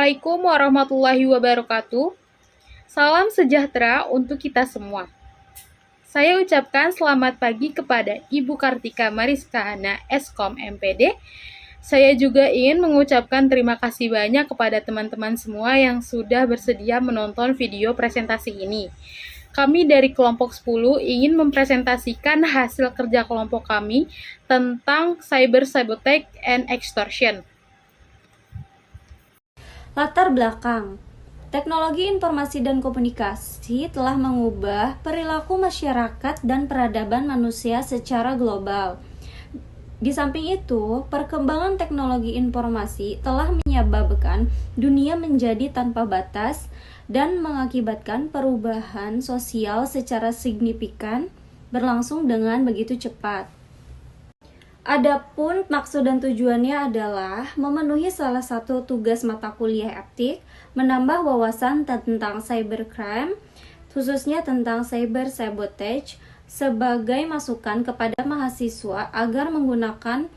Assalamualaikum warahmatullahi wabarakatuh. Salam sejahtera untuk kita semua. Saya ucapkan selamat pagi kepada Ibu Kartika Mariska Hana, Eskom MPD. Saya juga ingin mengucapkan terima kasih banyak kepada teman-teman semua yang sudah bersedia menonton video presentasi ini. Kami dari kelompok 10 ingin mempresentasikan hasil kerja kelompok kami tentang cyber sabotage and extortion. Latar belakang. Teknologi informasi dan komunikasi telah mengubah perilaku masyarakat dan peradaban manusia secara global. Di samping itu, perkembangan teknologi informasi telah menyebabkan dunia menjadi tanpa batas dan mengakibatkan perubahan sosial secara signifikan berlangsung dengan begitu cepat. Adapun maksud dan tujuannya adalah memenuhi salah satu tugas mata kuliah etik, menambah wawasan tentang cybercrime, khususnya tentang cyber sabotage, sebagai masukan kepada mahasiswa agar menggunakan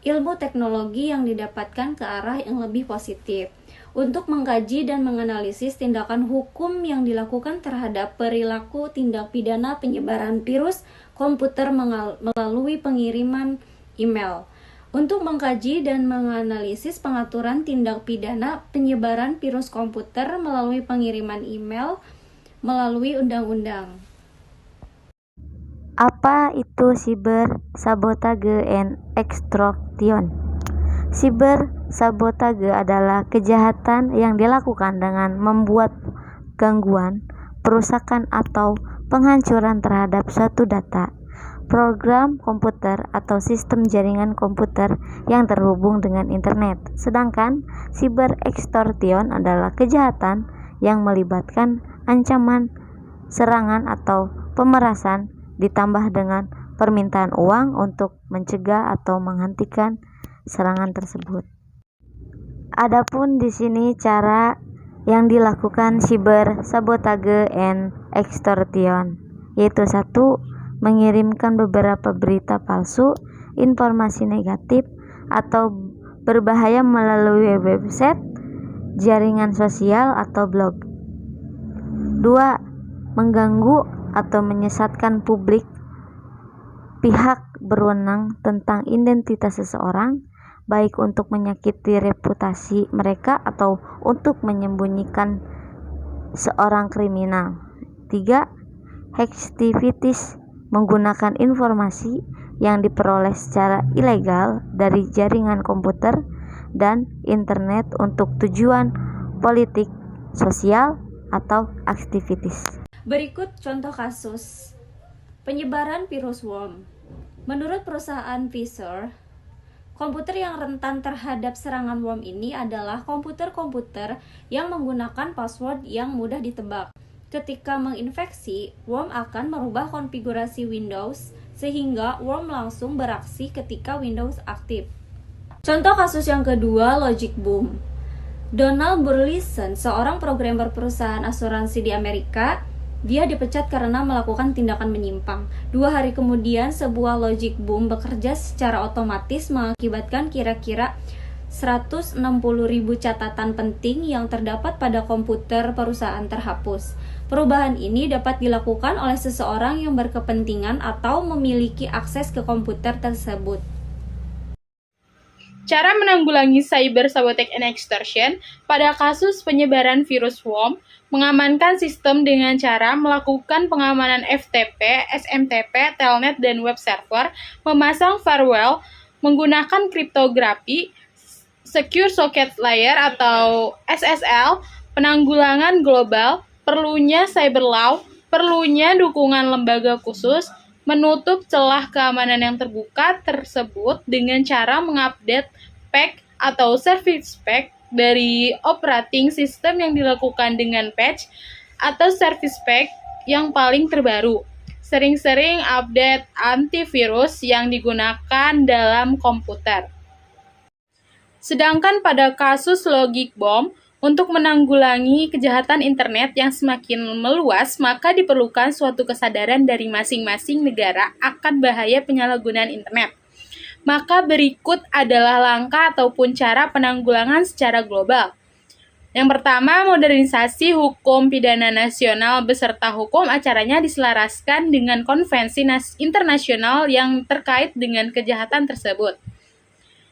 ilmu teknologi yang didapatkan ke arah yang lebih positif, untuk mengkaji dan menganalisis tindakan hukum yang dilakukan terhadap perilaku tindak pidana penyebaran virus komputer melalui pengiriman email, untuk mengkaji dan menganalisis pengaturan tindak pidana penyebaran virus komputer melalui pengiriman email melalui undang-undang. Apa itu cyber sabotage and extortion? Cyber sabotage adalah kejahatan yang dilakukan dengan membuat gangguan, perusakan atau penghancuran terhadap suatu data, program komputer atau sistem jaringan komputer yang terhubung dengan internet. Sedangkan cyber extortion adalah kejahatan yang melibatkan ancaman, serangan atau pemerasan ditambah dengan permintaan uang untuk mencegah atau menghentikan serangan tersebut. Adapun di sini cara yang dilakukan cyber sabotage and extortion, yaitu 1. Mengirimkan beberapa berita palsu, informasi negatif, atau berbahaya melalui website, jaringan sosial, atau blog. 2. Mengganggu atau menyesatkan publik, pihak berwenang tentang identitas seseorang, baik untuk menyakiti reputasi mereka atau untuk menyembunyikan seorang kriminal. 3. Hactivities, menggunakan informasi yang diperoleh secara ilegal dari jaringan komputer dan internet untuk tujuan politik, sosial, atau aktivitas. Berikut contoh kasus penyebaran virus worm. Menurut perusahaan Pfizer, komputer yang rentan terhadap serangan worm ini adalah komputer-komputer yang menggunakan password yang mudah ditebak. Ketika menginfeksi, worm akan merubah konfigurasi Windows sehingga worm langsung beraksi ketika Windows aktif. Contoh kasus yang kedua, Logic Boom. Donald Burleson, seorang programmer perusahaan asuransi di Amerika, dia dipecat karena melakukan tindakan menyimpang. 2 hari kemudian, sebuah Logic Boom bekerja secara otomatis mengakibatkan kira-kira 160.000 catatan penting yang terdapat pada komputer perusahaan terhapus. Perubahan ini dapat dilakukan oleh seseorang yang berkepentingan atau memiliki akses ke komputer tersebut. Cara menanggulangi cyber sabotage and extortion pada kasus penyebaran virus worm, mengamankan sistem dengan cara melakukan pengamanan FTP, SMTP, Telnet, dan web server, memasang firewall, menggunakan kriptografi, Secure Socket Layer atau SSL, penanggulangan global, perlunya cyber law, perlunya dukungan lembaga khusus, menutup celah keamanan yang terbuka tersebut dengan cara mengupdate patch atau service pack dari operating system yang dilakukan dengan patch atau service pack yang paling terbaru. Sering-sering update antivirus yang digunakan dalam komputer. Sedangkan pada kasus Logic Bomb, untuk menanggulangi kejahatan internet yang semakin meluas, maka diperlukan suatu kesadaran dari masing-masing negara akan bahaya penyalahgunaan internet. Maka berikut adalah langkah ataupun cara penanggulangan secara global. Yang pertama, modernisasi hukum pidana nasional beserta hukum acaranya diselaraskan dengan konvensi internasional yang terkait dengan kejahatan tersebut.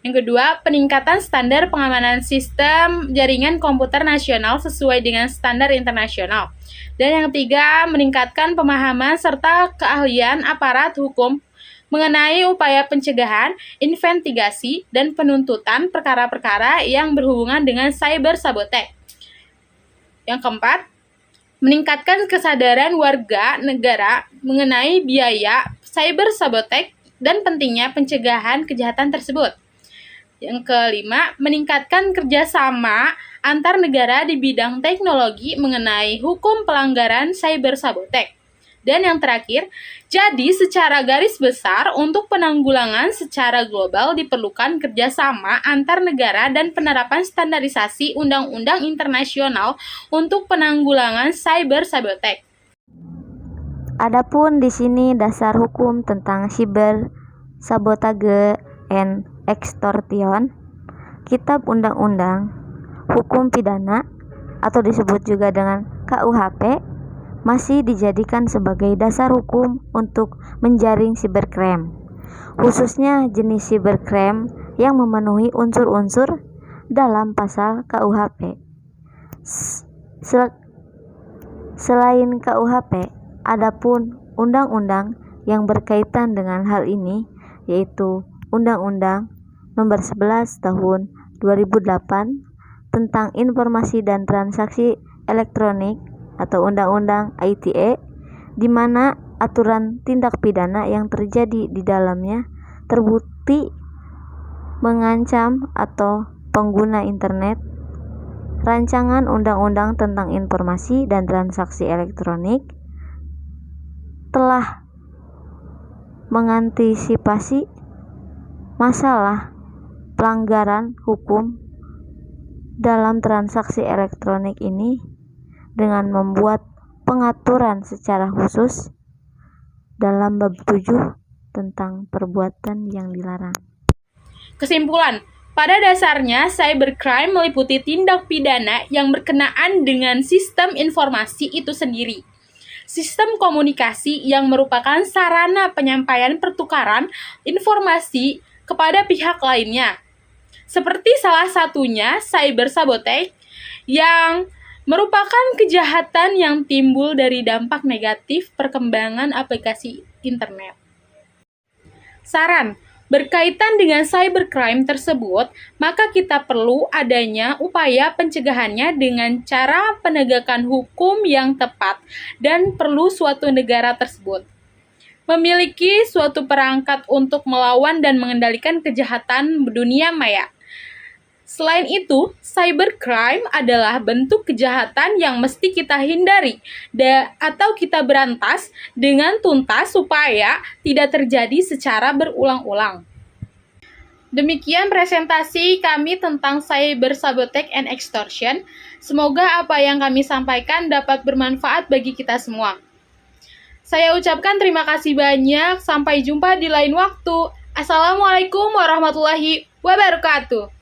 Yang kedua, peningkatan standar pengamanan sistem jaringan komputer nasional sesuai dengan standar internasional. Dan yang ketiga, meningkatkan pemahaman serta keahlian aparat hukum mengenai upaya pencegahan, investigasi, dan penuntutan perkara-perkara yang berhubungan dengan cyber sabotage. Yang keempat, meningkatkan kesadaran warga negara mengenai biaya cyber sabotage dan pentingnya pencegahan kejahatan tersebut. Yang kelima, meningkatkan kerjasama antar negara di bidang teknologi mengenai hukum pelanggaran cyber sabotage. Dan yang terakhir, jadi secara garis besar untuk penanggulangan secara global diperlukan kerjasama antar negara dan penerapan standarisasi undang-undang internasional untuk penanggulangan cyber sabotage. Adapun di sini dasar hukum tentang cyber sabotage and extortion, Kitab Undang-Undang Hukum Pidana atau disebut juga dengan KUHP masih dijadikan sebagai dasar hukum untuk menjaring cybercrime, khususnya jenis cybercrime yang memenuhi unsur-unsur dalam pasal KUHP. Selain KUHP, adapun undang-undang yang berkaitan dengan hal ini, yaitu Undang-Undang Nomor 11 Tahun 2008 tentang Informasi dan Transaksi Elektronik atau Undang-Undang ITE, di mana aturan tindak pidana yang terjadi di dalamnya terbukti mengancam atau pengguna internet. Rancangan Undang-Undang tentang Informasi dan Transaksi Elektronik telah mengantisipasi masalah pelanggaran hukum dalam transaksi elektronik ini dengan membuat pengaturan secara khusus dalam bab 7 tentang perbuatan yang dilarang. Kesimpulan, pada dasarnya cybercrime meliputi tindak pidana yang berkenaan dengan sistem informasi itu sendiri. Sistem komunikasi yang merupakan sarana penyampaian pertukaran informasi kepada pihak lainnya. Seperti salah satunya cyber sabotage yang merupakan kejahatan yang timbul dari dampak negatif perkembangan aplikasi internet. Saran, berkaitan dengan cybercrime tersebut, maka kita perlu adanya upaya pencegahannya dengan cara penegakan hukum yang tepat dan perlu suatu negara tersebut memiliki suatu perangkat untuk melawan dan mengendalikan kejahatan dunia maya. Selain itu, cybercrime adalah bentuk kejahatan yang mesti kita hindari atau kita berantas dengan tuntas supaya tidak terjadi secara berulang-ulang. Demikian presentasi kami tentang cyber sabotage and extortion. Semoga apa yang kami sampaikan dapat bermanfaat bagi kita semua. Saya ucapkan terima kasih banyak. Sampai jumpa di lain waktu. Assalamualaikum warahmatullahi wabarakatuh.